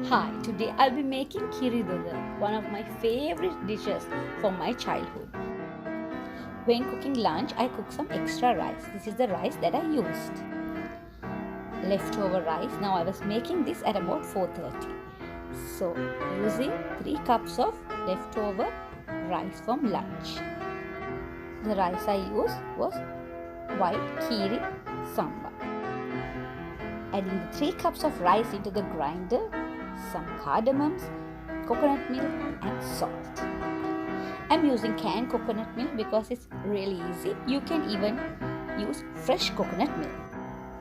Hi, today I'll be making Kiri, one of my favorite dishes from my childhood. When cooking lunch, I cook some extra rice. This is the rice that I used. Leftover rice. Now I was making this at about 4:30. So using 3 cups of leftover rice from lunch. The rice I used was white Kiri sambar. Adding the 3 cups of rice into the grinder, some cardamoms, coconut milk and salt. I'm using canned coconut milk because it's really easy. You can even use fresh coconut milk,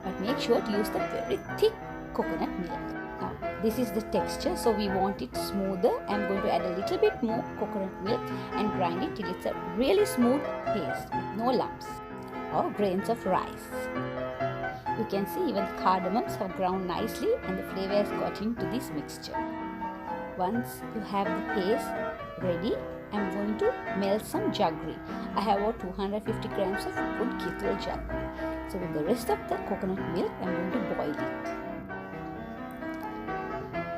but make sure to use the very thick coconut milk. Now this is the texture, so we want it smoother. I'm going to add a little bit more coconut milk and grind it till it's a really smooth paste with no lumps or grains of rice. You can see even the cardamoms have ground nicely and the flavor has got into this mixture. Once you have the paste ready, I'm going to melt some jaggery. I have about 250 grams of good Dodol jaggery. So with the rest of the coconut milk, I'm going to boil it.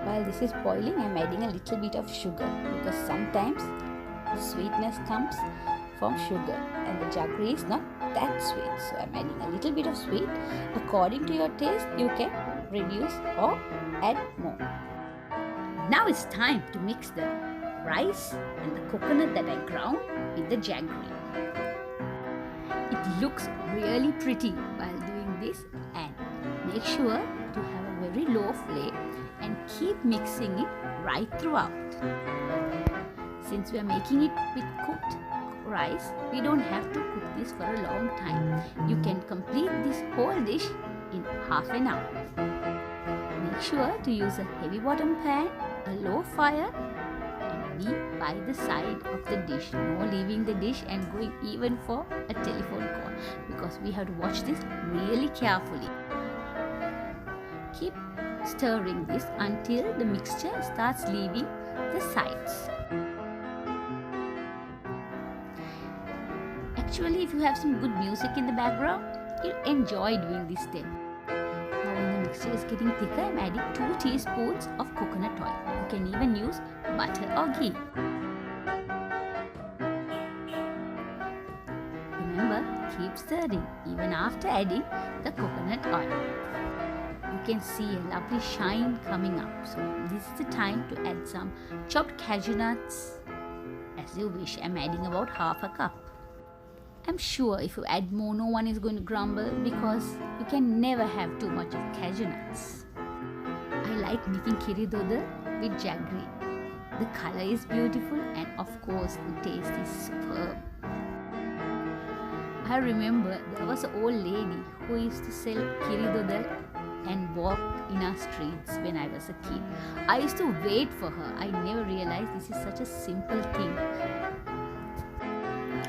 While this is boiling, I'm adding a little bit of sugar because sometimes the sweetness comes from sugar and the jaggery is not that sweet. So I'm adding a little bit of sweet. According to your taste, you can reduce or add more. Now it's time to mix the rice and the coconut that I ground with the jaggery. It looks really pretty while doing this, and make sure to have a very low flame and keep mixing it right throughout. Since we are making it with cooked rice, we don't have to cook this for a long time. You can complete this whole dish in half an hour. Make sure to use a heavy bottom pan, a low fire, and be by the side of the dish. No leaving the dish and going even for a telephone call, because we have to watch this really carefully. Keep stirring this until the mixture starts leaving the sides. Actually, if you have some good music in the background, you'll enjoy doing this step. Now when the mixture is getting thicker, I'm adding 2 teaspoons of coconut oil. You can even use butter or ghee. Remember, keep stirring even after adding the coconut oil. You can see a lovely shine coming up. So this is the time to add some chopped cashew nuts. As you wish, I'm adding about half a cup. I'm sure if you add more, no one is going to grumble because you can never have too much of cashew nuts. I like making Kiri with jaggery. The color is beautiful and of course the taste is superb. I remember there was an old lady who used to sell Kiri and walk in our streets when I was a kid. I used to wait for her. I never realized this is such a simple thing.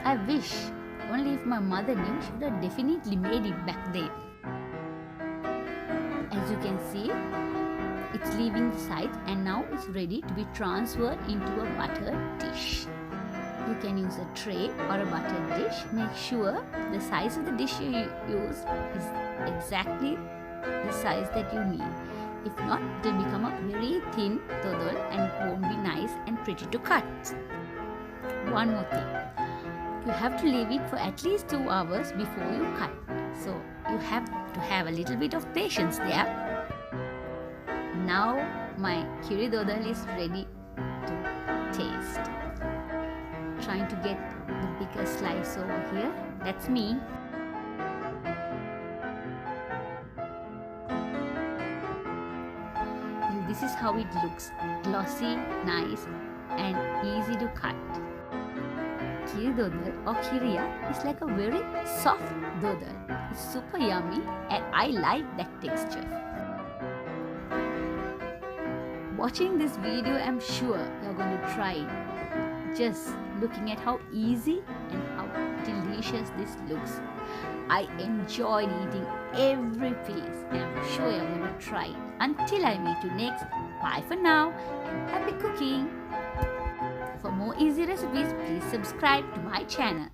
I wish only if my mother knew, she would have definitely made it back then. As you can see, it's leaving the sides and now it's ready to be transferred into a buttered dish. You can use a tray or a buttered dish. Make sure the size of the dish you use is exactly the size that you need. If not, it will become a very thin dodol and it won't be nice and pretty to cut. One more thing. You have to leave it for at least 2 hours before you cut. So you have to have a little bit of patience there. Now my Kiri is ready to taste. Trying to get the bigger slice over here. That's me. And this is how it looks. Glossy, nice and easy to cut. Kiri or Kiriya is like a very soft dodol. It's super yummy and I like that texture. Watching this video, I'm sure you're going to try it. Just looking at how easy and how delicious this looks. I enjoyed eating every piece and I'm sure you're going to try it. Until I meet you next, bye for now and happy cooking! For more easy recipes, please subscribe to my channel.